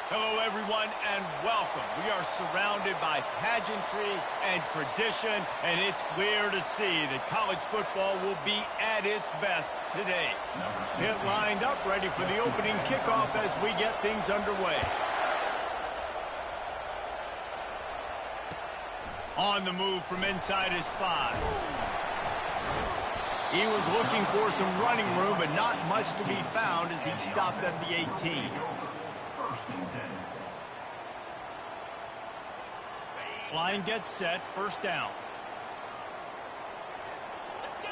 Hello, everyone, and welcome. We are surrounded by pageantry and tradition, and it's clear to see that college football will be at its best today. Get lined up, ready for the opening kickoff as we get things underway. On the move from inside his 5. He was looking for some running room, but not much to be found as he stopped at the 18. Line gets set, first down. Let's go.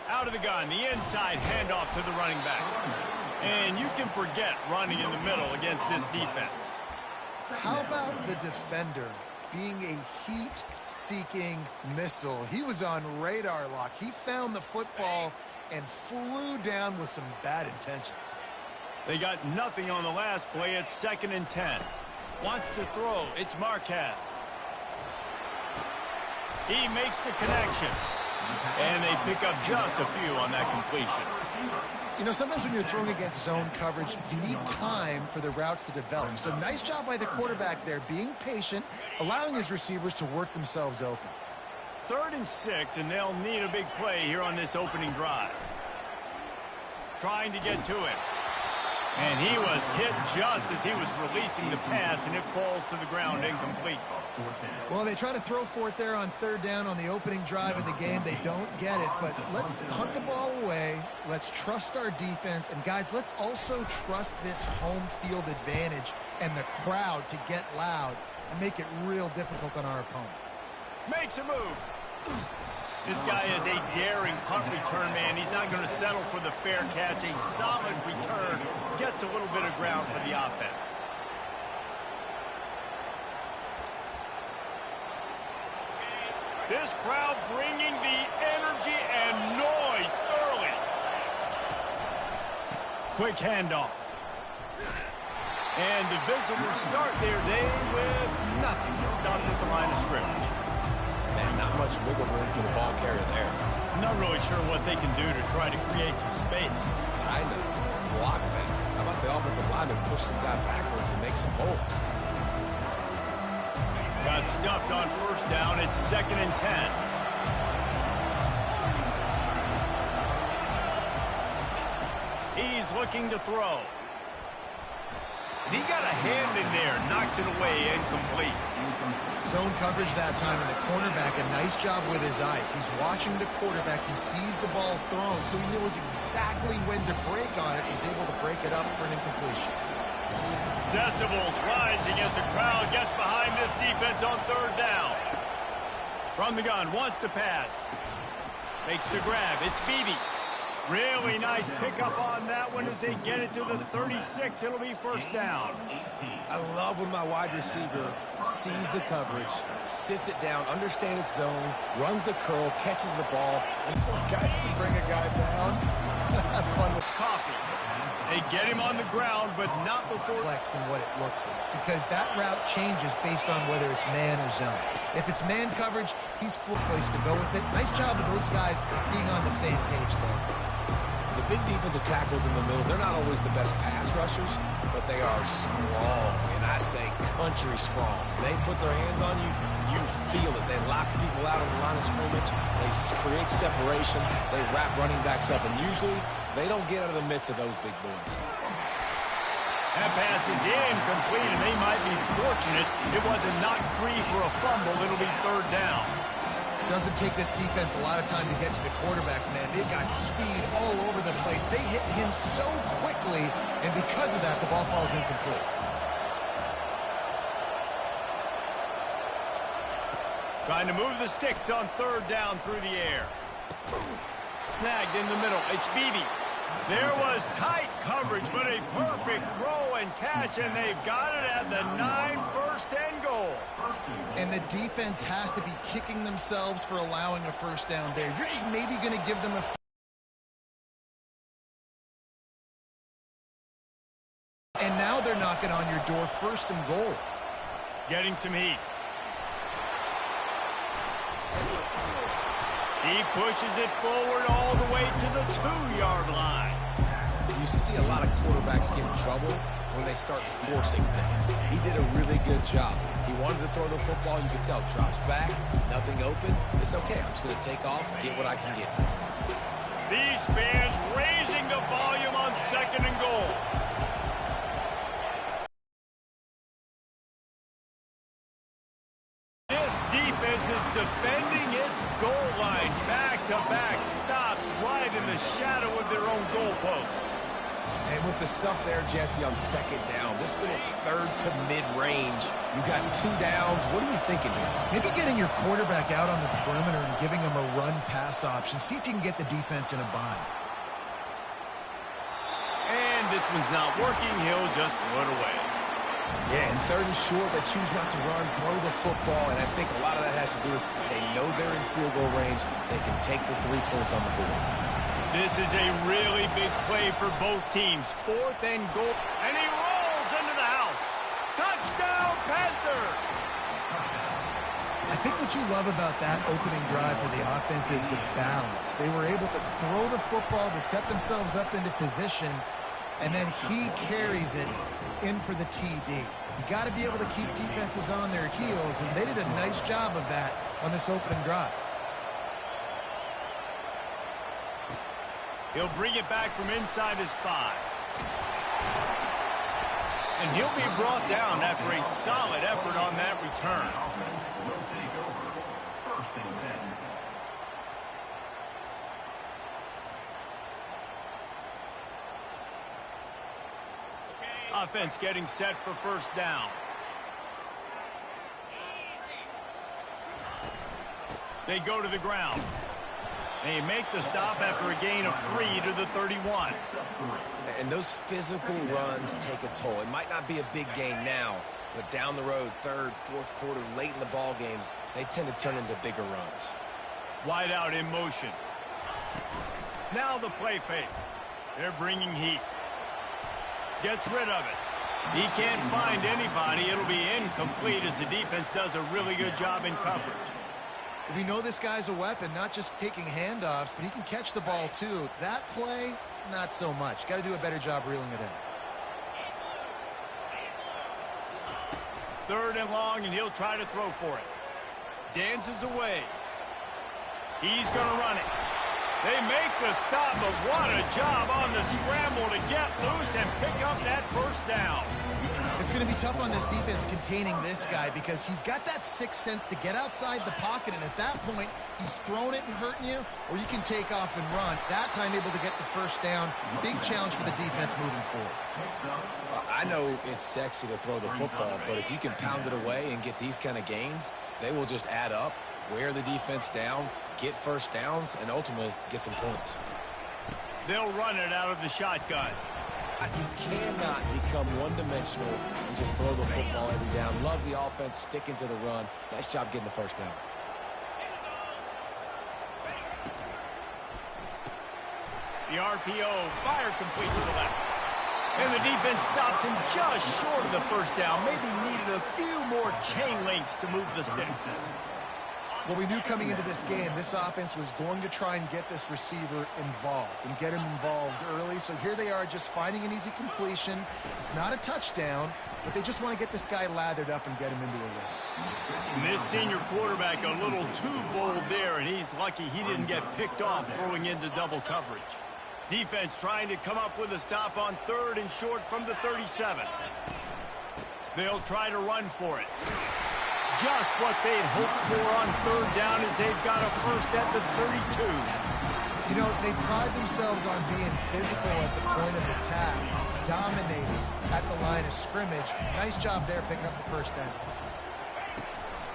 Out of the gun, the inside handoff to the running back. And you can forget running in the middle against this defense. How about the defender being a heat-seeking missile? He was on radar lock. He found the football and flew down with some bad intentions. They got nothing on the last play. It's 2nd and 10. Wants to throw. It's Marquez. He makes the connection. And they pick up just a few on that completion. You know, sometimes when you're throwing against zone coverage, you need time for the routes to develop. So nice job by the quarterback there, being patient, allowing his receivers to work themselves open. 3rd and 6, and they'll need a big play here on this opening drive. Trying to get to him. And he was hit just as he was releasing the pass, and it falls to the ground incomplete. Well, they try to throw for it there on 3rd down on the opening drive of the game. They don't get it, but let's punt the ball away. Let's trust our defense. And, guys, let's also trust this home field advantage and the crowd to get loud and make it real difficult on our opponent. Makes a move. This guy is a daring punt return man. He's not going to settle for the fair catch. A solid return. Gets a little bit of ground for the offense. This crowd bringing the energy and noise early. Quick handoff. And the visitors start their day with nothing. Stopped at the line of scrimmage. Man, not much wiggle room for the ball carrier there. Not really sure what they can do to try to create some space. I know. Block better. How about the offensive lineman push some guy backwards and make some holes? Got stuffed on 1st down. It's 2nd and 10. He's looking to throw. And he got a hand in there. Knocks it away, incomplete. Zone coverage that time, and the cornerback, a nice job with his eyes. He's watching the quarterback. He sees the ball thrown, so he knows exactly when to break on it. He's able to break it up for an incompletion. Decibels rising as the crowd gets behind this defense on 3rd down. From the gun, wants to pass. Makes the grab. It's VII. Really nice pickup on that one as they get it to the 36. It'll be 1st down. I love when my wide receiver sees the coverage, sits it down, understands its zone, runs the curl, catches the ball. And for guys to bring a guy down, have fun with coffee. They get him on the ground, but not before flex than what it looks like, because that route changes based on whether it's man or zone. If it's man coverage, he's full place to go with it. Nice job of those guys being on the same page there. The big defensive tackles in the middle, they're not always the best pass rushers, but they are strong, and I say country strong. They put their hands on you, you feel it. They lock people out on the line of scrimmage. They create separation. They wrap running backs up, and usually they don't get out of the midst of those big boys. That pass is incomplete, and they might be fortunate it wasn't knocked free for a fumble. It'll be 3rd down. Doesn't take this defense a lot of time to get to the quarterback, man. They've got speed all over the place. They hit him so quickly, and because of that, the ball falls incomplete. Trying to move the sticks on 3rd down through the air. Snagged in the middle. It's VII. There was tight coverage, but a perfect throw and catch, and they've got it at the 9, 1st and goal. And the defense has to be kicking themselves for allowing a 1st down there. You're just maybe going to give them a and now they're knocking on your door, 1st and goal. Getting some heat. He pushes it forward all the way to the 2-yard line. You see a lot of quarterbacks get in trouble when they start forcing things. He did a really good job. He wanted to throw the football. You could tell. Drops back, nothing open. It's okay. I'm just going to take off and get what I can get. These fans raising the volume on 2nd and goal. This defense is defending its goal line. Back-to-back stops right in the shadow of their own goalpost. And with the stuff there, Jesse, on 2nd down, this little 3rd to mid-range, you got 2 downs. What are you thinking here? Maybe getting your quarterback out on the perimeter and giving him a run-pass option. See if you can get the defense in a bind. And this one's not working. He'll just throw it away. Yeah, and 3rd and short, they choose not to run, throw the football, and I think a lot of that has to do with they know they're in field goal range. They can take the 3 points on the board. This is a really big play for both teams. 4th and goal. And he rolls into the house. Touchdown, Panthers! I think what you love about that opening drive for the offense is the balance. They were able to throw the football to set themselves up into position, and then he carries it in for the TD. You got to be able to keep defenses on their heels, and they did a nice job of that on this opening drive. He'll bring it back from inside his 5. And he'll be brought down after a solid effort on that return. Offense getting set for 1st down. They go to the ground. They make the stop after a gain of 3 to the 31. And those physical runs take a toll. It might not be a big gain now, but down the road, 3rd, 4th quarter, late in the ball games, they tend to turn into bigger runs. Wide out in motion. Now the play fake. They're bringing heat. Gets rid of it. He can't find anybody. It'll be incomplete as the defense does a really good job in coverage. We know this guy's a weapon, not just taking handoffs, but he can catch the ball too. That play, not so much. Got to do a better job reeling it in. 3rd and long, and he'll try to throw for it. Dances away. He's going to run it. They make the stop, but what a job on the scramble to get loose and pick up that 1st down. It's going to be tough on this defense containing this guy because he's got that 6th sense to get outside the pocket, and at that point, he's throwing it and hurting you, or you can take off and run. That time able to get the 1st down. Big challenge for the defense moving forward. I know it's sexy to throw the football, but if you can pound it away and get these kind of gains, they will just add up, wear the defense down, get 1st downs, and ultimately get some points. They'll run it out of the shotgun. You cannot become one-dimensional and just throw the football every down. Love the offense sticking to the run. Nice job getting the 1st down. The RPO, fire complete to the left. And the defense stops him just short of the 1st down. Maybe needed a few more chain links to move the sticks. Well, we knew coming into this game, this offense was going to try and get this receiver involved and get him involved early. So here they are just finding an easy completion. It's not a touchdown, but they just want to get this guy lathered up and get him into a run. And this senior quarterback a little too bold there, and he's lucky he didn't get picked off throwing into double coverage. Defense trying to come up with a stop on 3rd and short from the 37. They'll try to run for it. Just what they'd hoped for on 3rd down as they've got a 1st at the 32. You know, they pride themselves on being physical at the point of attack, dominating at the line of scrimmage. Nice job there picking up the 1st down.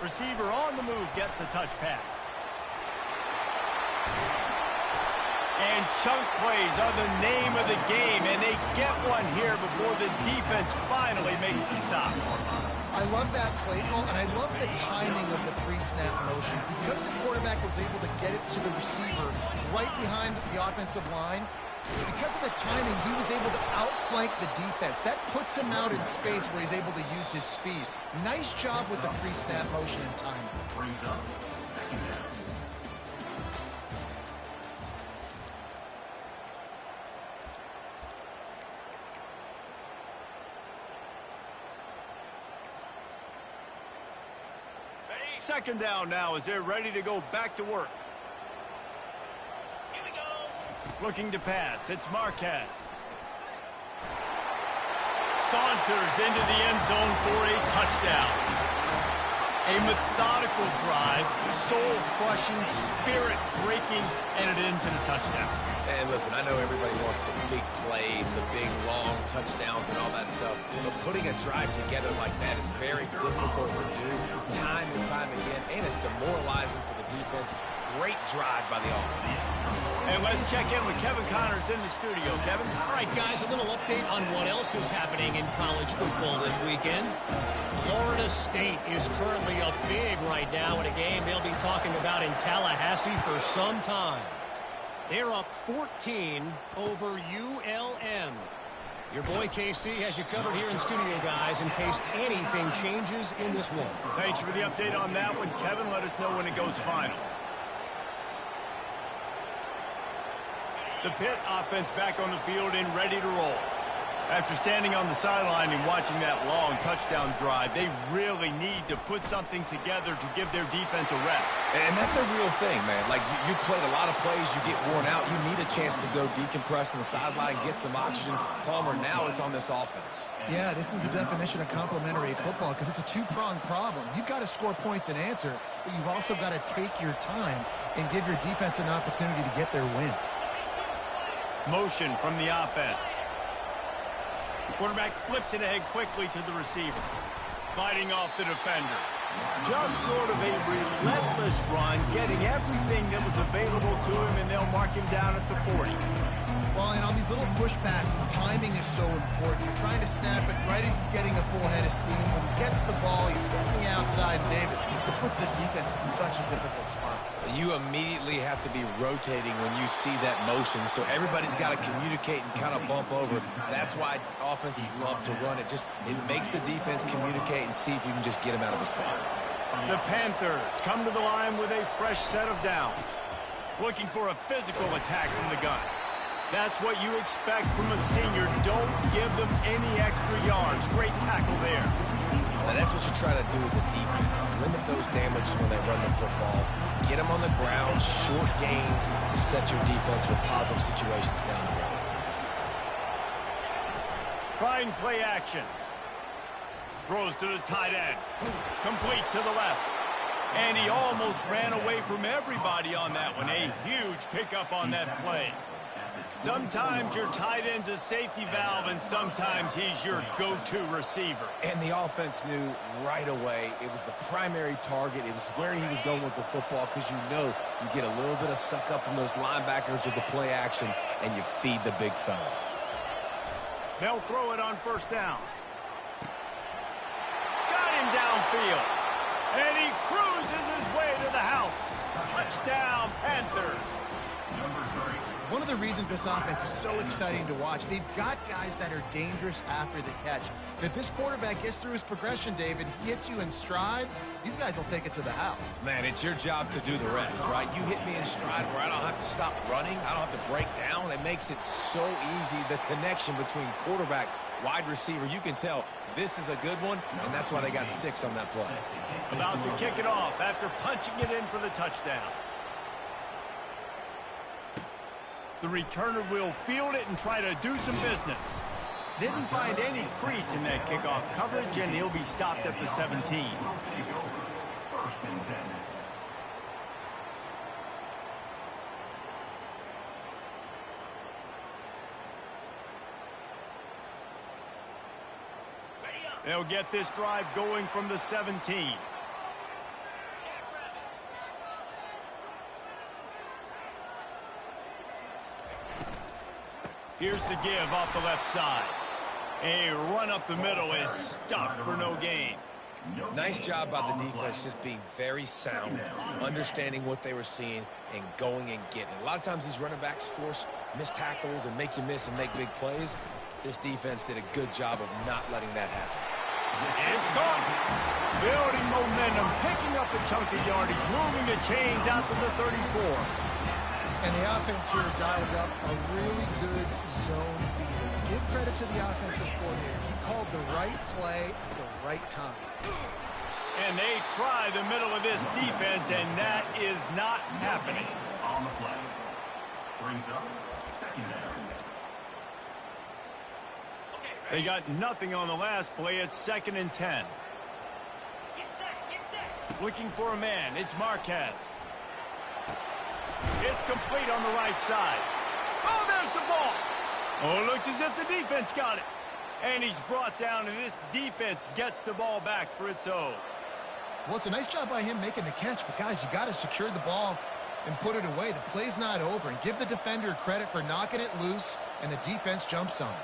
Receiver on the move gets the touch pass. And chunk plays are the name of the game, and they get one here before the defense finally makes the stop. I love that play call, and I love the timing of the pre-snap motion. Because the quarterback was able to get it to the receiver right behind the offensive line, because of the timing, he was able to outflank the defense. That puts him out in space where he's able to use his speed. Nice job with the pre-snap motion and timing. Second down now as they're ready to go back to work. Here we go. Looking to pass. It's Marquez. Saunters into the end zone for a touchdown. A methodical drive, soul-crushing, spirit-breaking, and it ends in a touchdown. And listen, I know everybody wants the big plays, the big, long touchdowns and all that stuff, but putting a drive together like that is very difficult to do time and time again, and it's demoralizing for the defense. Great drive by the offense. And let's check in with Kevin Connors in the studio. Kevin? All right, guys, a little update on what else is happening in college football this weekend. Florida State is currently up big right now in a game they'll be talking about in Tallahassee for some time. They're up 14 over ULM. Your boy KC has you covered here in studio, guys, in case anything changes in this one. Thanks for the update on that one, Kevin. Let us know when it goes final. The Pitt offense back on the field and ready to roll. After standing on the sideline and watching that long touchdown drive, they really need to put something together to give their defense a rest. And that's a real thing, man. Like, you played a lot of plays, you get worn out, you need a chance to go decompress on the sideline, get some oxygen. Palmer, now it's on this offense. Yeah, this is the definition of complementary football because it's a two-pronged problem. You've got to score points and answer, but you've also got to take your time and give your defense an opportunity to get their win. Motion from the offense. Quarterback flips it ahead quickly to the receiver. Fighting off the defender. Just sort of a relentless run, getting everything that was available to him, and they'll mark him down at the 40. Well, and on these little push passes, timing is so important. You're trying to snap it right as he's getting a full head of steam. When he gets the ball, he's hitting the outside, David. It puts the defense in such a difficult spot. You immediately have to be rotating when you see that motion, so everybody's got to communicate and kind of bump over. That's why offenses love to run it. It makes the defense communicate and see if you can just get him out of the spot. The Panthers come to the line with a fresh set of downs. Looking for a physical attack from the gun. That's what you expect from a senior. Don't give them any extra yards. Great tackle there. Now that's what you try to do as a defense. Limit those damages when they run the football. Get them on the ground, short gains to set your defense for positive situations down the road. Trying play action. Throws to the tight end. Complete to the left. And he almost ran away from everybody on that one. A huge pickup on that play. Sometimes your tight end's a safety valve, and sometimes he's your go-to receiver. And the offense knew right away it was the primary target. It was where he was going with the football because you know you get a little bit of suck up from those linebackers with the play action, and you feed the big fella. They'll throw it on first down. Got him downfield. And he cruises his way to the house. Touchdown, Panthers. One of the reasons this offense is so exciting to watch, they've got guys that are dangerous after the catch. And if this quarterback gets through his progression, David, he hits you in stride, these guys will take it to the house. Man, it's your job to do the rest, right? You hit me in stride where I don't have to stop running. I don't have to break down. It makes it so easy, the connection between quarterback, wide receiver. You can tell this is a good one, and that's why they got 6 on that play. About to kick it off after punching it in for the touchdown. The returner will field it and try to do some business. Didn't find any crease in that kickoff coverage, and he'll be stopped at the 17. They'll get this drive going from the 17. Here's the give off the left side. A run up the middle is stuck for no gain. Nice job by the defense, just being very sound, understanding what they were seeing, and going and getting it. A lot of times these running backs force missed tackles and make you miss and make big plays. This defense did a good job of not letting that happen. It's gone. Building momentum, picking up a chunk of yardage, moving the chains out to the 34. And the offense here dialed up a really good zone beating. Give credit to the offensive coordinator. He called the right play at the right time. And they try the middle of this defense, and that is not happening. On the play. Brings up second down. They got nothing on the last play. It's 2nd and 10. Looking for a man. It's Marquez. It's complete on the right side. Oh, there's the ball. Oh, it looks as if the defense got it. And he's brought down, and this defense gets the ball back for its own. Well, it's a nice job by him making the catch, but guys, you got to secure the ball and put it away. The play's not over, and give the defender credit for knocking it loose, and the defense jumps on it.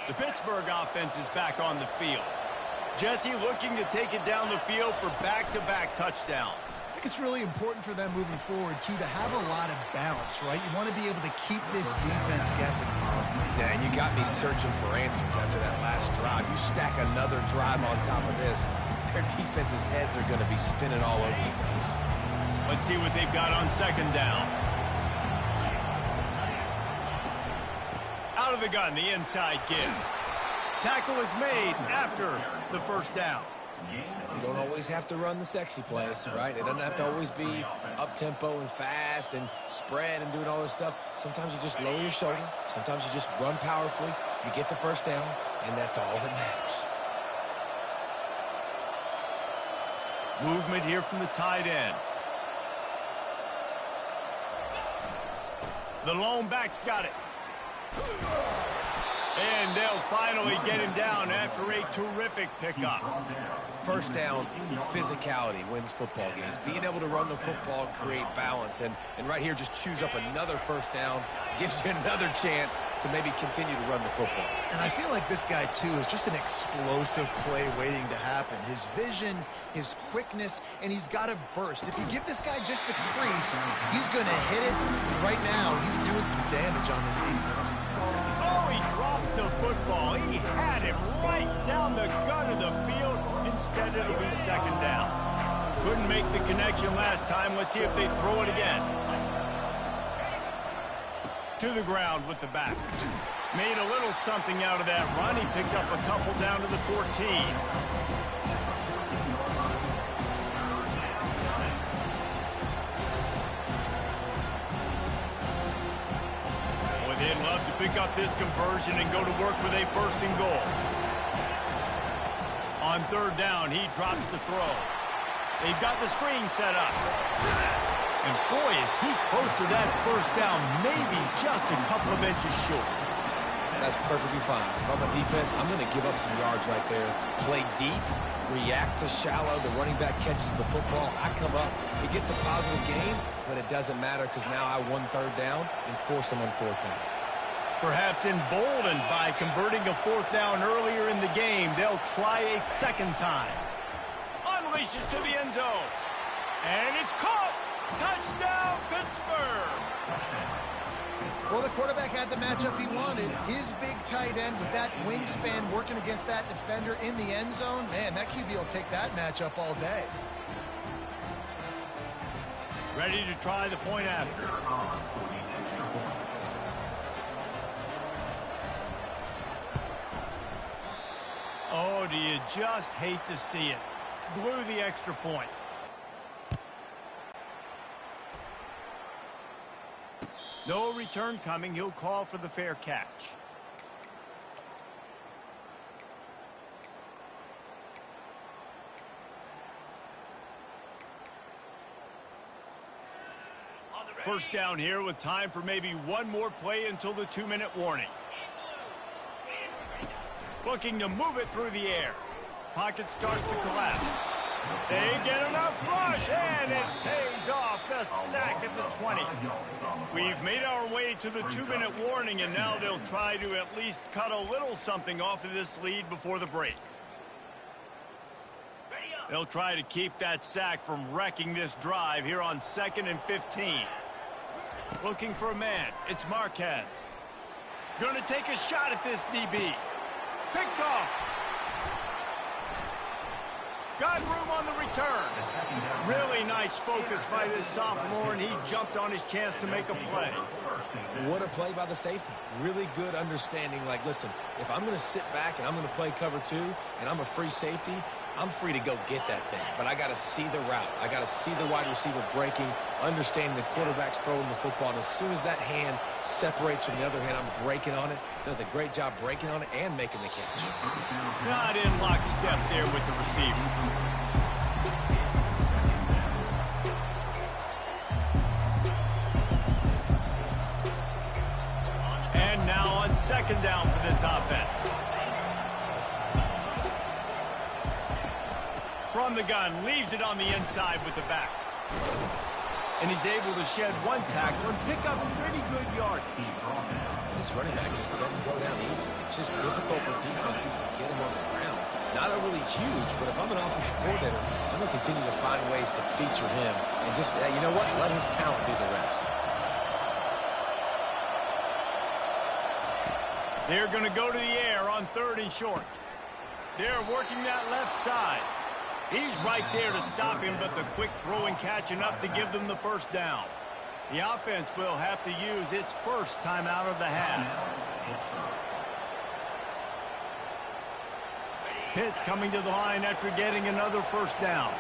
The Pittsburgh offense is back on the field. Jesse looking to take it down the field for back-to-back touchdowns. I think it's really important for them moving forward, too, to have a lot of balance, right? You want to be able to keep this defense guessing. Yeah, and you got me searching for answers after that last drive. You stack another drive on top of this, their defense's heads are going to be spinning all over the place. Let's see what they've got on 2nd down. Out of the gun, the inside give. Tackle is made after the 1st down. You don't always have to run the sexy plays, right? It doesn't have to always be up-tempo and fast and spread and doing all this stuff. Sometimes you just lower your shoulder. Sometimes you just run powerfully. You get the 1st down, and that's all that matters. Movement here from the tight end. The lone back's got it. And they'll finally get him down after a terrific pickup. 1st down, physicality wins football games. Being able to run the football and create balance. And right here, just choose up another 1st down. Gives you another chance to maybe continue to run the football. And I feel like this guy, too, is just an explosive play waiting to happen. His vision, his quickness, and he's got a burst. If you give this guy just a crease, he's going to hit it. Right now, he's doing some damage on this defense. Oh, he drops the football. He had him right down the gut of the field. Instead, it'll be 2nd down. Couldn't make the connection last time. Let's see if they throw it again. To the ground with the back. Made a little something out of that run. He picked up a couple down to the 14. They'd love to pick up this conversion and go to work with a 1st and goal. On 3rd down, he drops the throw. They've got the screen set up. And boy, is he close to that 1st down, maybe just a couple of inches short. That's perfectly fine. If I'm a defense, I'm going to give up some yards right there. Play deep, react to shallow. The running back catches the football. I come up. He gets a positive gain, but it doesn't matter because now I won 3rd down and forced him on 4th down. Perhaps emboldened by converting a 4th down earlier in the game, they'll try a 2nd time. Unleashes to the end zone. And it's caught. Touchdown, Pittsburgh. Well, the quarterback had the matchup he wanted. His big tight end with that wingspan working against that defender in the end zone. Man, that QB will take that matchup all day. Ready to try the point after. Oh, do you just hate to see it? Blew the extra point. No return coming. He'll call for the fair catch. First down here with time for maybe one more play until the 2-minute warning. Looking to move it through the air. Pocket starts to collapse. They get enough rush, and it pays off. The sack at the 20. We've made our way to the 2-minute warning, and now they'll try to at least cut a little something off of this lead before the break. They'll try to keep that sack from wrecking this drive here on 2nd and 15. Looking for a man. It's Marquez. Going to take a shot at this DB. Picked off. Got room on the return. Really nice focus by this sophomore, and he jumped on his chance to make a play. What a play by the safety. Really good understanding. Like, listen, if I'm going to sit back and I'm going to play cover 2 and I'm a free safety, I'm free to go get that thing. But I got to see the route. I got to see the wide receiver breaking, understanding the quarterback's throwing the football. And as soon as that hand separates from the other hand, I'm breaking on it. Does a great job breaking on it and making the catch. Not in lockstep there with the receiver. And now on second down for this offense. From the gun, leaves it on the inside with the back. And he's able to shed one tackle and pick up pretty good yardage. This running back just doesn't go down easy. It's just difficult for defenses to get him on the ground. Not overly huge, but if I'm an offensive coordinator, I'm going to continue to find ways to feature him and just, you know what, let his talent do the rest. They're going to go to the air on 3rd and short. They're working that left side. He's right there to stop him, but the quick throw and catch enough to give them the first down. The offense will have to use its first timeout of the half. Pitt coming to the line after getting another first down.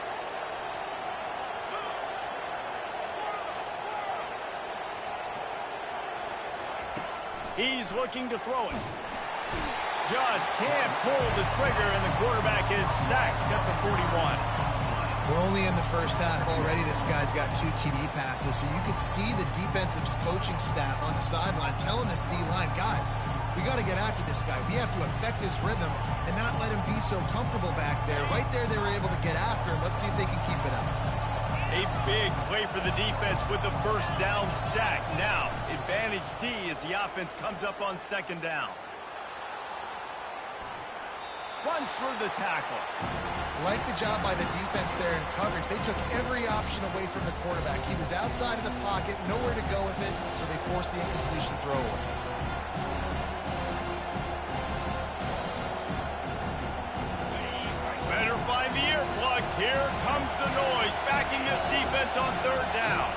He's looking to throw it. Just can't pull the trigger, and the quarterback is sacked at the 41. We're only in the first half already. This guy's got 2 TD passes, so you could see the defensive coaching staff on the sideline telling this D-line, guys, we got to get after this guy. We have to affect his rhythm and not let him be so comfortable back there. Right there, they were able to get after him. Let's see if they can keep it up. A big play for the defense with the first down sack. Now, advantage D as the offense comes up on second down. Runs through the tackle. Like the job by the defense there in coverage. They took every option away from the quarterback. He was outside of the pocket, nowhere to go with it, so they forced the incompletion throw away. Better find the earplugs. Here comes the noise, backing this defense on 3rd down.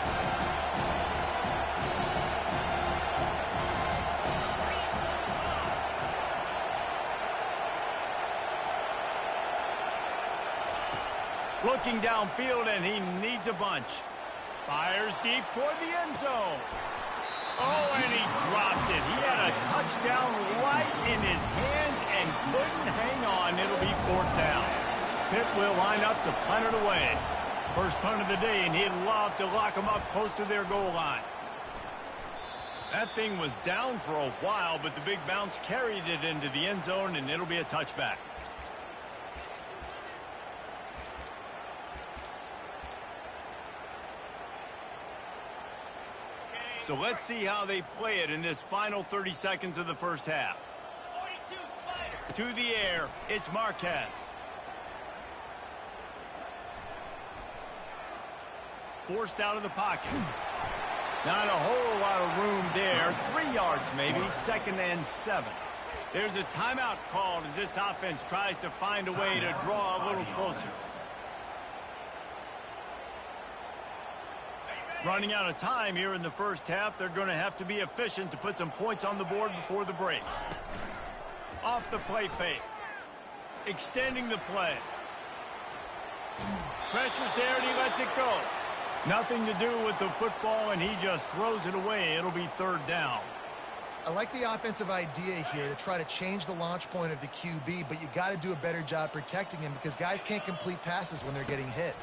Looking downfield, and he needs a bunch. Fires deep toward the end zone. Oh, and he dropped it. He had a touchdown right in his hands and couldn't hang on. It'll be 4th down. Pitt will line up to punt it away. First punt of the day, and he'd love to lock them up close to their goal line. That thing was down for a while, but the big bounce carried it into the end zone, and it'll be a touchback. So let's see how they play it in this final 30 seconds of the first half. To the air, it's Marquez. Forced out of the pocket. Not a whole lot of room there. 3 yards maybe, 2nd and 7. There's a timeout called as this offense tries to find a way to draw a little closer. Running out of time here in the first half. They're going to have to be efficient to put some points on the board before the break. Off the play fake. Extending the play. Pressure's there and he lets it go. Nothing to do with the football, and he just throws it away. It'll be 3rd down. I like the offensive idea here to try to change the launch point of the QB, but you got to do a better job protecting him because guys can't complete passes when they're getting hit.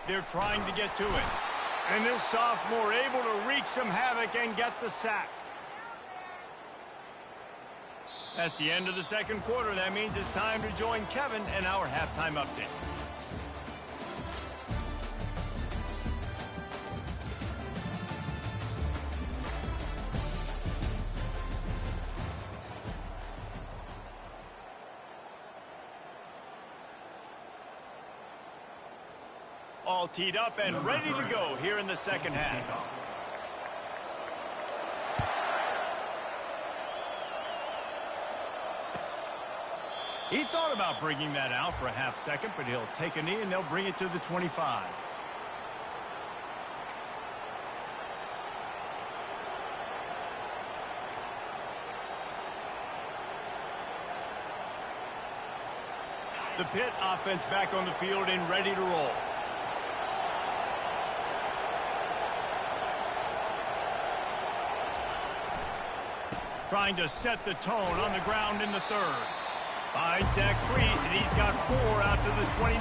They're trying to get to it. And this sophomore able to wreak some havoc and get the sack. That's the end of the second quarter. That means it's time to join Kevin and our halftime update. All teed up and ready to go here in the second half. He thought about bringing that out for a half second, but he'll take a knee and they'll bring it to the 25. The Pitt offense back on the field and ready to roll. Trying to set the tone on the ground in the third. Finds that crease, and he's got 4 out to the 29.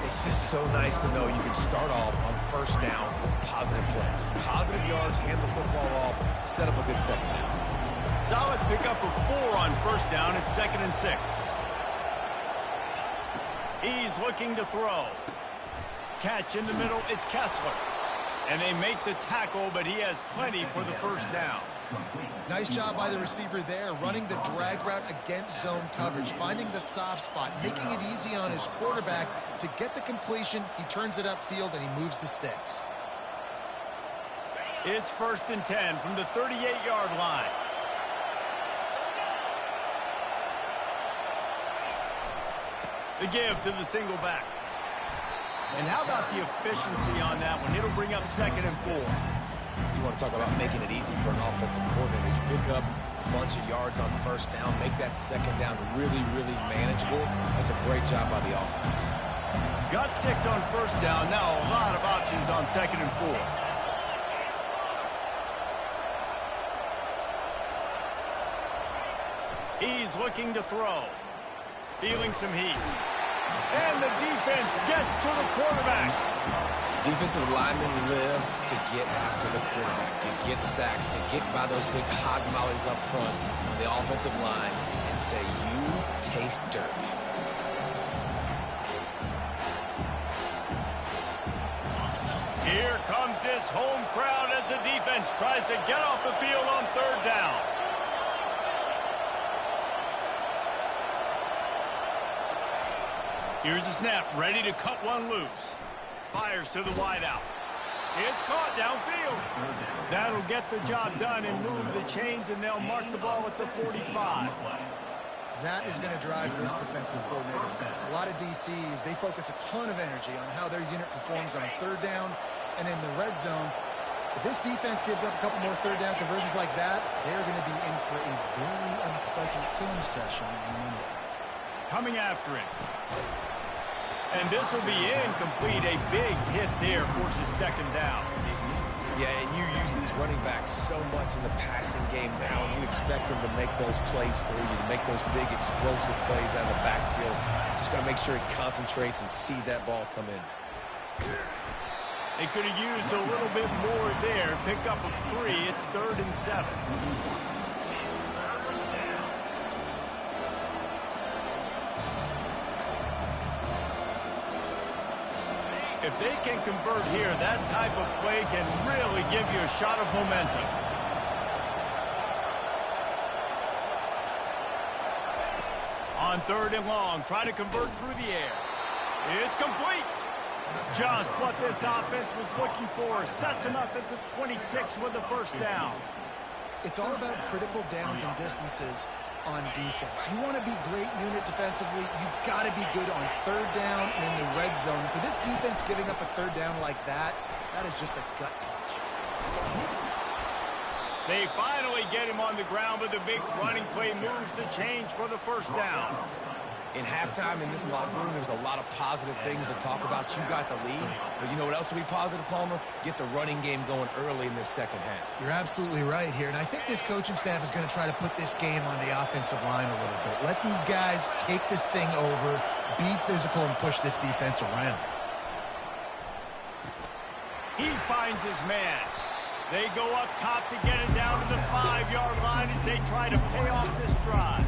It's just so nice to know you can start off on first down with positive plays. Positive yards, hand the football off, set up a good second down. Solid pickup of 4 on first down at 2nd and 6. He's looking to throw. Catch in the middle, it's Kessler. And they make the tackle, but he has plenty for the first down. Nice job by the receiver there, running the drag route against zone coverage, finding the soft spot, making it easy on his quarterback to get the completion. He turns it upfield, and he moves the sticks. It's 1st and 10 from the 38-yard line. The give to the single back. And how about the efficiency on that one? It'll bring up 2nd and 4. You want to talk about making it easy for an offensive coordinator. You pick up a bunch of yards on first down, make that second down really, really manageable. That's a great job by the offense. Got 6 on first down. Now a lot of options on 2nd and 4. He's looking to throw. Feeling some heat. And the defense gets to the quarterback. Defensive linemen live to get after the quarterback, to get sacks, to get by those big hog mollies up front on the offensive line and say, you taste dirt. Here comes this home crowd as the defense tries to get off the field on 3rd down. Here's the snap, ready to cut one loose. Fires to the wideout. It's caught downfield. That'll get the job done and move the chains, and they'll mark the ball at the 45. That is going to drive this defensive coordinator nuts. A lot of DCs, they focus a ton of energy on how their unit performs on 3rd down and in the red zone. If this defense gives up a couple more 3rd down conversions like that, they're going to be in for a very unpleasant film session on Monday. Coming after him. And this will be incomplete. A big hit there forces 2nd down. Yeah, and you use these running backs so much in the passing game now, and you expect them to make those plays for you, to make those big explosive plays out of the backfield. Just got to make sure he concentrates and see that ball come in. They could have used a little bit more there. Pick up a 3. It's 3rd and 7. If they can convert here, that type of play can really give you a shot of momentum. On 3rd and long, try to convert through the air. It's complete. Just what this offense was looking for. Sets him up at the 26 with the first down. It's all about critical downs and distances on defense. You want to be great unit defensively, you've got to be good on 3rd down and in the red zone. For this defense giving up a 3rd down like that, that is just a gut punch. They finally get him on the ground, but the big running play moves the change for the first down. In halftime in this locker room, there's a lot of positive things to talk about. You got the lead, but you know what else will be positive, Palmer? Get the running game going early in this second half. You're absolutely right here, and I think this coaching staff is going to try to put this game on the offensive line a little bit. Let these guys take this thing over, be physical, and push this defense around. He finds his man. They go up top to get it down to the 5-yard line as they try to pay off this drive.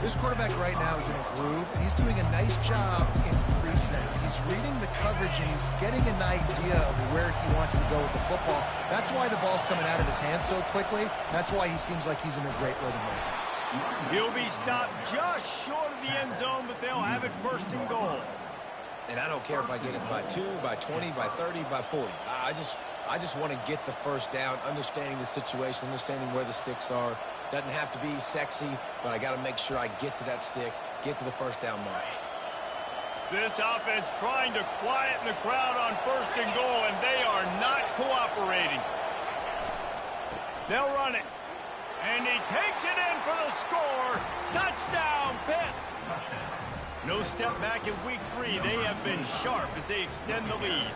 This quarterback right now is in a groove, and he's doing a nice job in pre-snap. He's reading the coverage, and he's getting an idea of where he wants to go with the football. That's why the ball's coming out of his hands so quickly. That's why he seems like he's in a great rhythm right now. He'll be stopped just short of the end zone, but they'll have it 1st and goal. And I don't care if I get it by 2, by 20, by 30, by 40. I just I just want to get the first down, understanding the situation, understanding where the sticks are. Doesn't have to be sexy, but I got to make sure I get to that stick, get to the first down mark. This offense trying to quieten the crowd on 1st and goal, and they are not cooperating. They'll run it. And he takes it in for the score. Touchdown, Pitt. No step back in week 3. They have been sharp as they extend the lead.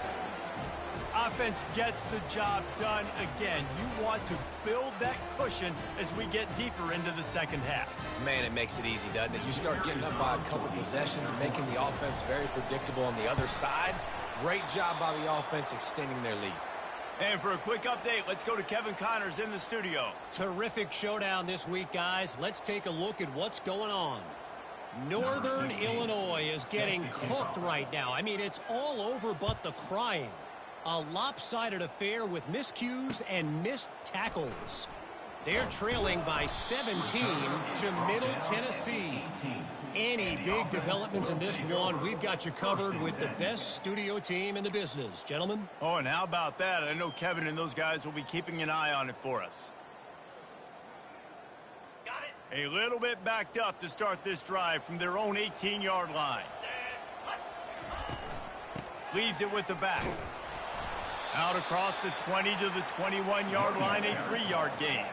Offense gets the job done again. You want to build that cushion as we get deeper into the second half. Man, it makes it easy, doesn't it? You start getting up by a couple possessions, making the offense very predictable on the other side. Great job by the offense extending their lead. And for a quick update, let's go to Kevin Connors in the studio. Terrific showdown this week, guys. Let's take a look at what's going on. Northern Illinois is getting cooked right now. I mean, it's all over but the crying. A lopsided affair with miscues and missed tackles. They're trailing by 17 to Middle Tennessee. Any big developments in this one, we've got you covered with the best studio team in the business. Gentlemen? Oh, and how about that? I know Kevin and those guys will be keeping an eye on it for us. Got it. A little bit backed up to start this drive from their own 18-yard line. Leaves it with the back. Out across the 20 to the 21-yard line, a 3-yard gain.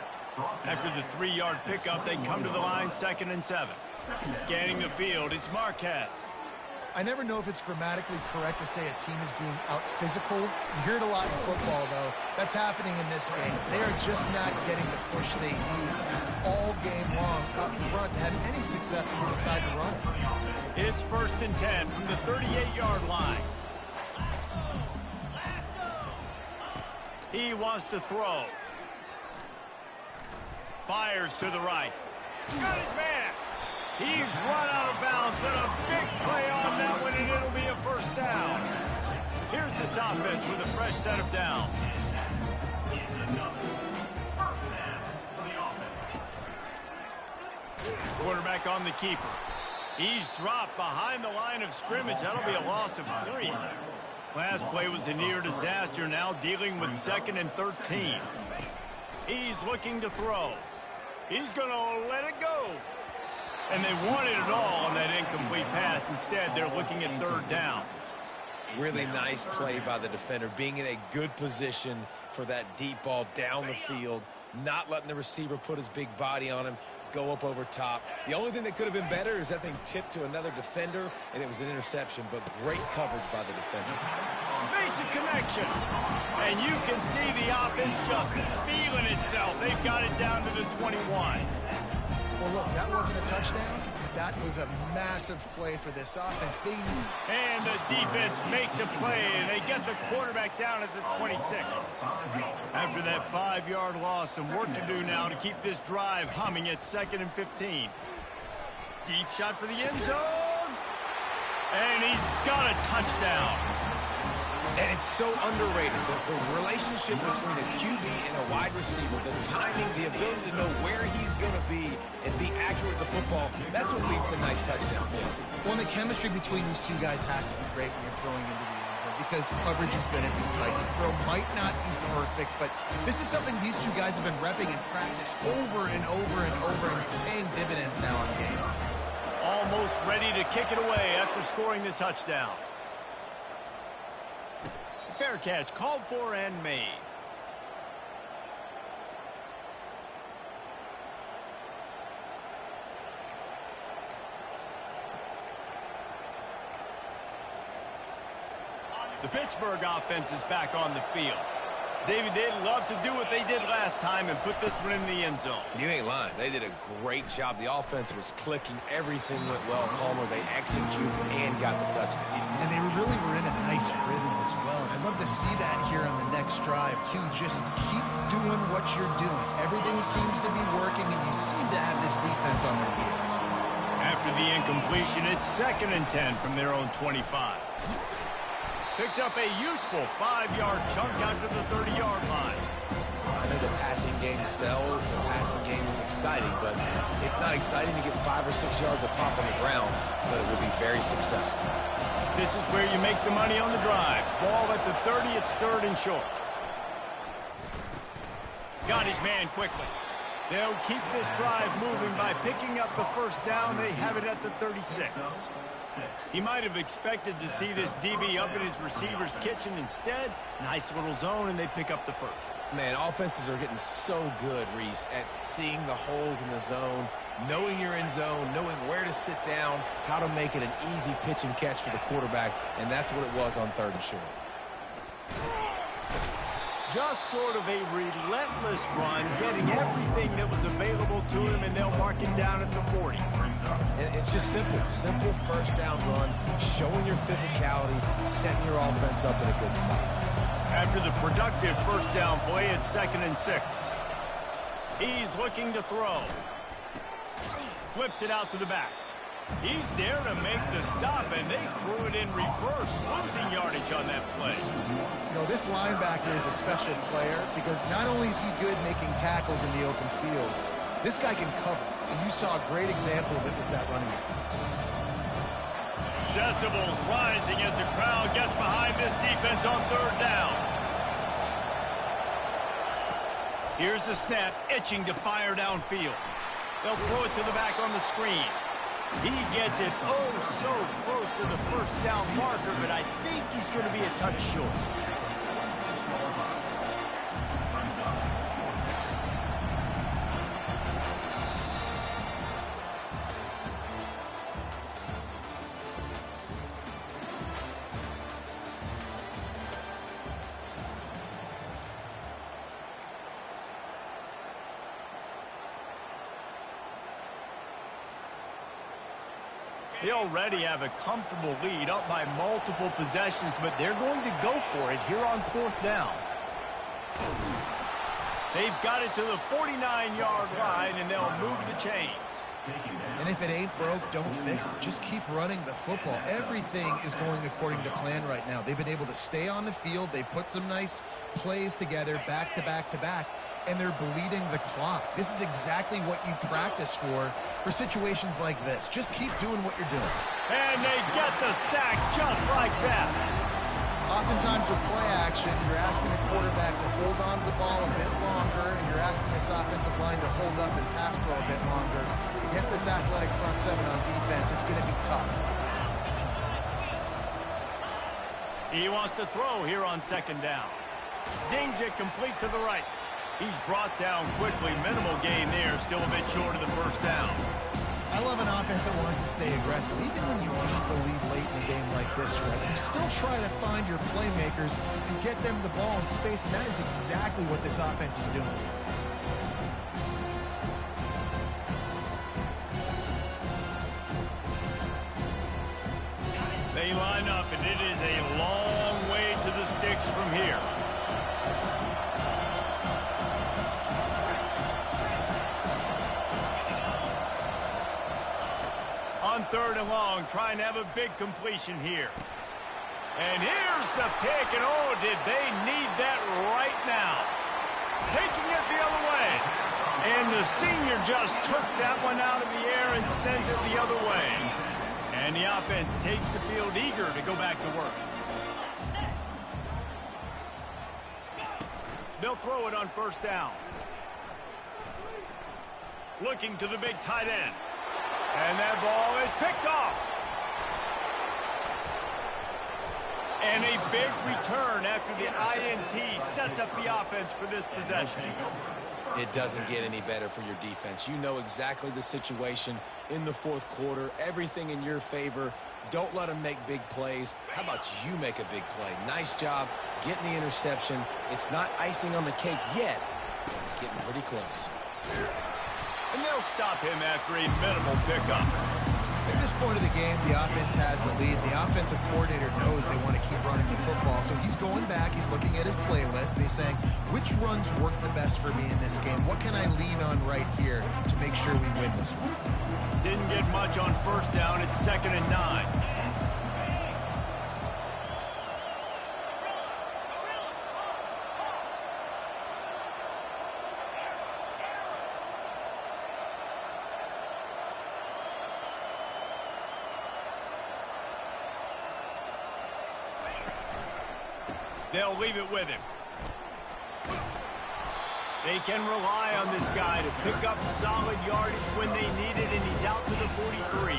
After the 3-yard pickup, they come to the line 2nd and 7. Scanning the field, it's Marquez. I never know if it's grammatically correct to say a team is being out-physicaled. You hear it a lot in football, though. That's happening in this game. They are just not getting the push they need all game long up front to have any success when they decide to run. It's 1st and 10 from the 38-yard line. He wants to throw. Fires to the right. Got his man. He's run out of bounds, but a big play on that one, and it'll be a 1st down. Here's this offense with a fresh set of downs. Quarterback on the keeper. He's dropped behind the line of scrimmage. That'll be a loss of 3. Last play was a near disaster, now dealing with 2nd and 13. He's looking to throw. He's going to let it go. And they wanted it all on that incomplete pass. Instead, they're looking at 3rd down. Really nice play by the defender, being in a good position for that deep ball down the field, not letting the receiver put his big body on him, go up over top. The only thing that could have been better is that thing tipped to another defender, and it was an interception, but great coverage by the defender. Makes a connection. And you can see the offense just feeling itself. They've got it down to the 21. Well, look, that wasn't a touchdown. That was a massive play for this offense. And the defense makes a play, and they get the quarterback down at the 26. After that 5-yard loss, some work to do now to keep this drive humming at 2nd and 15. Deep shot for the end zone. And he's got a touchdown. And it's so underrated, the relationship between a QB and a wide receiver, the timing, the ability to know where he's going to be and be accurate with the football, that's what leads to nice touchdowns, Jesse. Well, the chemistry between these two guys has to be great when you're throwing into the end zone because coverage is going to be tight. The throw might not be perfect, but this is something these two guys have been repping in practice over and over and over, and it's paying dividends now in the game. Almost ready to kick it away after scoring the touchdown. Fair catch, called for and made. The Pittsburgh offense is back on the field. David, they'd love to do what they did last time and put this one in the end zone. You ain't lying. They did a great job. The offense was clicking. Everything went well. Palmer, they executed and got the touchdown. And they really were in a nice rhythm as well. And I'd love to see that here on the next drive, too. Just keep doing what you're doing. Everything seems to be working, and you seem to have this defense on their heels. After the incompletion, it's 2nd and 10 from their own 25. Picks up a useful 5-yard chunk out to the 30-yard line. I know the passing game sells, the passing game is exciting, but it's not exciting to get 5 or 6 yards of pop on the ground, but it will be very successful. This is where you make the money on the drive. Ball at the 30, it's 3rd and short. Got his man quickly. They'll keep this drive moving by picking up the first down. They have it at the 36. He might have expected to see this DB up in his receiver's kitchen. Instead, nice little zone, and they pick up the first. Man, offenses are getting so good, Reese, at seeing the holes in the zone, knowing you're in zone, knowing where to sit down, how to make it an easy pitch and catch for the quarterback, and that's what it was on 3rd and short. Just sort of a relentless run, getting everything that was available to him, and they'll mark him down at the 40. And it's just simple. Simple first down run, showing your physicality, setting your offense up in a good spot. After the productive first down play, it's 2nd and 6. He's looking to throw. Flips it out to the back. He's there to make the stop, and they threw it in reverse, losing yardage on that play. You know, this linebacker is a special player because not only is he good making tackles in the open field, this guy can cover, and you saw a great example of it with that running back. Decibels rising as the crowd gets behind this defense on 3rd down. Here's the snap, itching to fire downfield. They'll throw it to the back on the screen. He gets it so close to the first down marker, but I think he's going to be a touch short. They already have a comfortable lead, up by multiple possessions, but they're going to go for it here on 4th down. They've got it to the 49-yard line, and they'll move the chains. And if it ain't broke, don't fix it. Just keep running the football. Everything is going according to plan right now. They've been able to stay on the field. They put some nice plays together back to back to back, and they're bleeding the clock. This is exactly what you practice for situations like this. Just keep doing what you're doing. And they get the sack just like that. Oftentimes with play action, you're asking the quarterback to hold on to the ball a bit longer, and you're asking this offensive line to hold up and pass pro a bit longer. Against this athletic front seven on defense, it's going to be tough. He wants to throw here on 2nd down. Zings it complete to the right. He's brought down quickly. Minimal gain there, still a bit short of the first down. I love an offense that wants to stay aggressive. Even when you need the lead late in a game like this, right, you still try to find your playmakers and get them the ball in space, and that is exactly what this offense is doing. They line up, and it is a long way to the sticks from here. On 3rd and long, trying to have a big completion here. And here's the pick, and oh, did they need that right now. Taking it the other way. And the senior just took that one out of the air and sends it the other way. And the offense takes the field eager to go back to work. They'll throw it on 1st down. Looking to the big tight end. And that ball is picked off. And a big return after the INT sets up the offense for this possession. It doesn't get any better for your defense. You know exactly the situation in the 4th quarter. Everything in your favor. Don't let them make big plays. How about you make a big play? Nice job getting the interception. It's not icing on the cake yet, but it's getting pretty close. And they'll stop him after a minimal pickup. At this point of the game, the offense has the lead. The offensive coordinator knows they want to keep running the football. So he's going back, he's looking at his playlist, and he's saying, which runs work the best for me in this game? What can I lean on right here to make sure we win this one? Didn't get much on 1st down. It's 2nd and 9. They'll leave it with him. They can rely on this guy to pick up solid yardage when they need it, and he's out to the 43.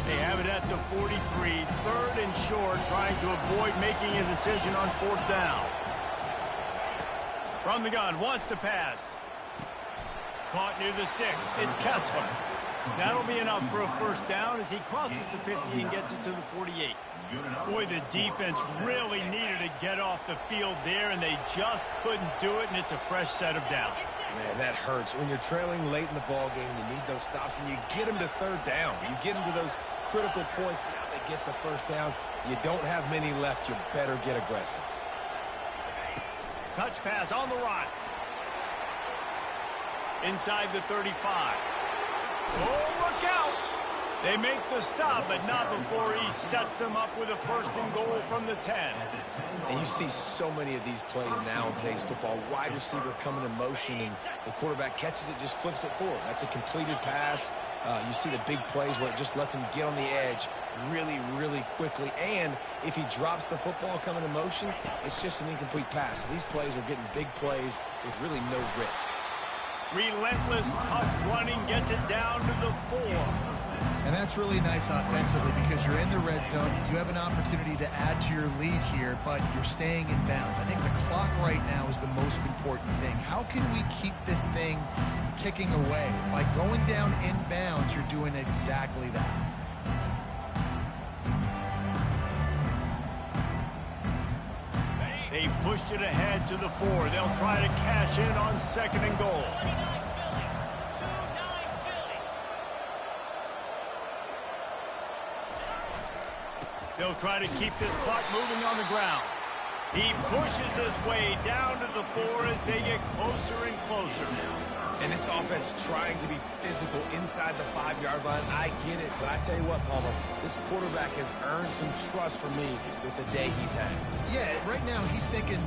They have it at the 43, third and short, trying to avoid making a decision on fourth down. From the gun, wants to pass. Caught near the sticks. It's Kessler. That'll be enough for a first down as he crosses the 50 and gets it to the 48. Boy, the defense really needed to get off the field there, and they just couldn't do it, and it's a fresh set of downs. Man, that hurts. When you're trailing late in the ball game, you need those stops, and you get them to third down. You get them to those critical points. Now they get the first down. You don't have many left. You better get aggressive. Touch pass on the run. Inside the 35. Oh, look out! They make the stop, but not before he sets them up with a first and goal from the 10. And you see so many of these plays now in today's football. Wide receiver coming in motion, and the quarterback catches it, just flips it forward. That's a completed pass. You see the big plays where it just lets him get on the edge really, really quickly. And if he drops the football coming in motion, it's just an incomplete pass. So these plays are getting big plays with really no risk. Relentless, tough running gets it down to the 4. And that's really nice offensively because you're in the red zone. You do have an opportunity to add to your lead here, but you're staying in bounds. I think the clock right now is the most important thing. How can we keep this thing ticking away? By going down in bounds, you're doing exactly that. They've pushed it ahead to the 4. They'll try to cash in on second and goal. They'll try to keep this clock moving on the ground. He pushes his way down to the 4 as they get closer and closer. And this offense trying to be physical inside the 5-yard line. I get it, but I tell you what, Palmer, this quarterback has earned some trust from me with the day he's had. Yeah, right now he's thinking,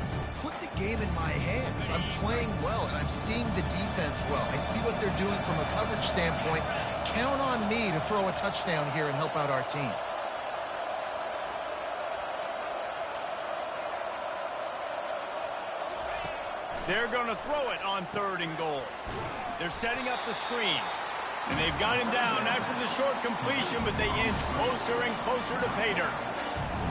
put the game in my hands. I'm playing well, and I'm seeing the defense well. I see what they're doing from a coverage standpoint. Count on me to throw a touchdown here and help out our team. They're going to throw it on third and goal. They're setting up the screen. And they've got him down after the short completion, but they inch closer and closer to pay dirt.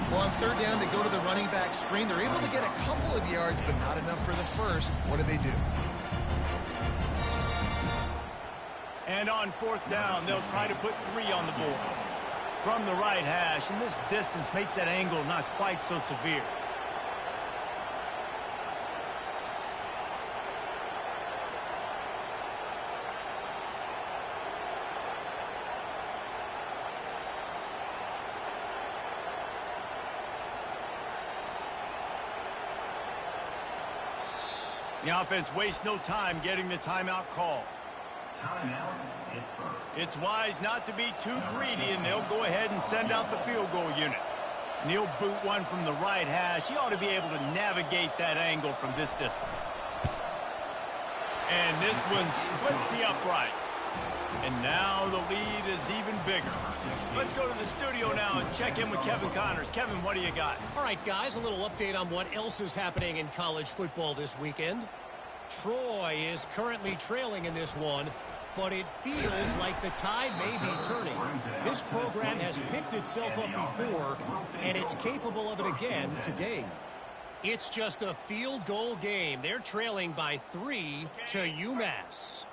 Well, on third down, they go to the running back screen. They're able to get a couple of yards, but not enough for the first. What do? And on fourth down, they'll try to put 3 on the board. From the right hash, and this distance makes that angle not quite so severe. The offense wastes no time getting the timeout call. Timeout, Pittsburgh. It's wise not to be too greedy, and they'll go ahead and send out the field goal unit. And he'll boot one from the right hash. He ought to be able to navigate that angle from this distance. And this one splits the uprights. And now the lead is even bigger. Let's go to the studio now and check in with Kevin Connors. Kevin, what do you got? All right, guys, a little update on what else is happening in college football this weekend. Troy is currently trailing in this one, but it feels like the tide may be turning. This program has picked itself up before, and it's capable of it again today. It's just a field goal game. They're trailing by 3 to UMass.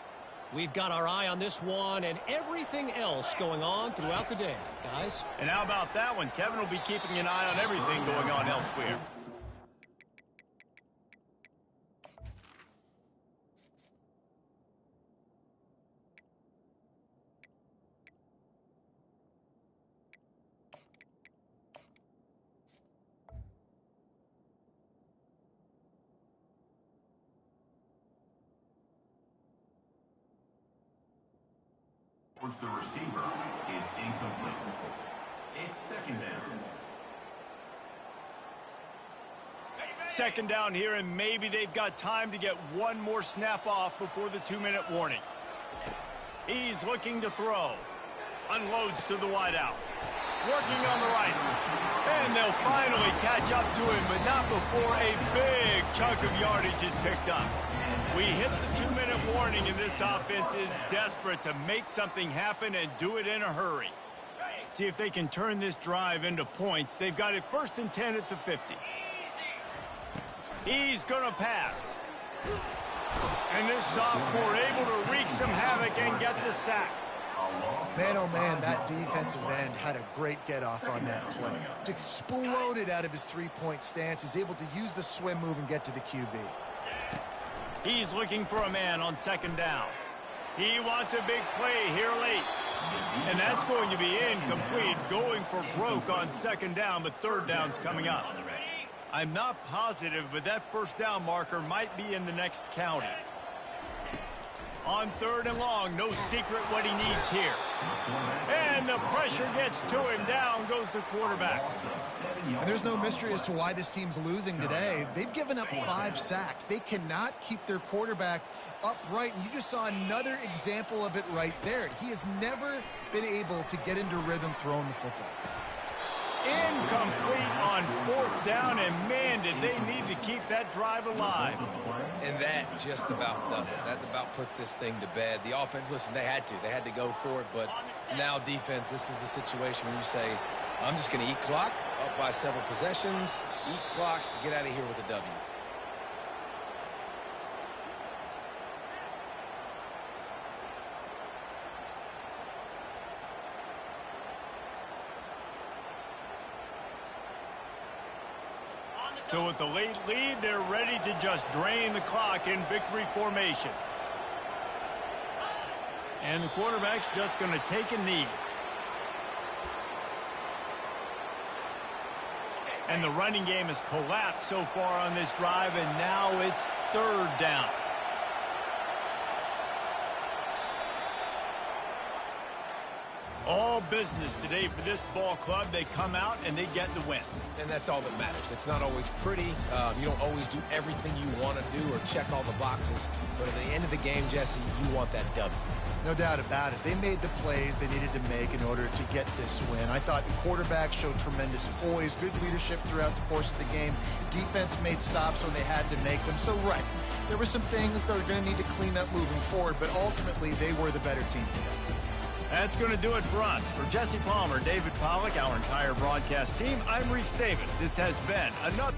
We've got our eye on this one and everything else going on throughout the day, guys. And how about that one? Kevin will be keeping an eye on everything going on elsewhere. The receiver is incomplete. It's second down. Second down here, and maybe they've got time to get one more snap off before the 2-minute warning. He's looking to throw. Unloads to the wideout. Working on the right. And they'll finally catch up to him, but not before a big chunk of yardage is picked up. We hit the 2-minute warning, and this offense is desperate to make something happen and do it in a hurry. See if they can turn this drive into points. They've got it 1st and 10 at the 50. He's going to pass. And this sophomore able to wreak some havoc and get the sack. Man, oh man, that defensive end had a great get-off on that play. Exploded out of his three-point stance. He's able to use the swim move and get to the QB. He's looking for a man on 2nd down. He wants a big play here late. And that's going to be incomplete, going for broke on 2nd down, but 3rd down's coming up. I'm not positive, but that 1st down marker might be in the next county. On 3rd and long, no secret what he needs here. And the pressure gets to him. Down goes the quarterback. And there's no mystery as to why this team's losing today. They've given up 5 sacks. They cannot keep their quarterback upright. And you just saw another example of it right there. He has never been able to get into rhythm throwing the football. Incomplete on 4th down, and man, did they need to keep that drive alive. And that just about does it. That about puts this thing to bed. The offense, listen, they had to go for it, but now defense, this is the situation where you say, I'm just going to eat clock, up by several possessions, eat clock, get out of here with a W. So with the late lead, they're ready to just drain the clock in victory formation. And the quarterback's just going to take a knee. And the running game has collapsed so far on this drive, and now it's 3rd down. All business today for this ball club. They come out and they get the win. And that's all that matters. It's not always pretty. You don't always do everything you want to do or check all the boxes. But at the end of the game, Jesse, you want that W. No doubt about it. They made the plays they needed to make in order to get this win. I thought the quarterback showed tremendous poise, good leadership throughout the course of the game. Defense made stops when they had to make them. So, right, there were some things they're going to need to clean up moving forward, but ultimately they were the better team today. That's going to do it for us. For Jesse Palmer, David Pollack, our entire broadcast team, I'm Reese Davis. This has been another...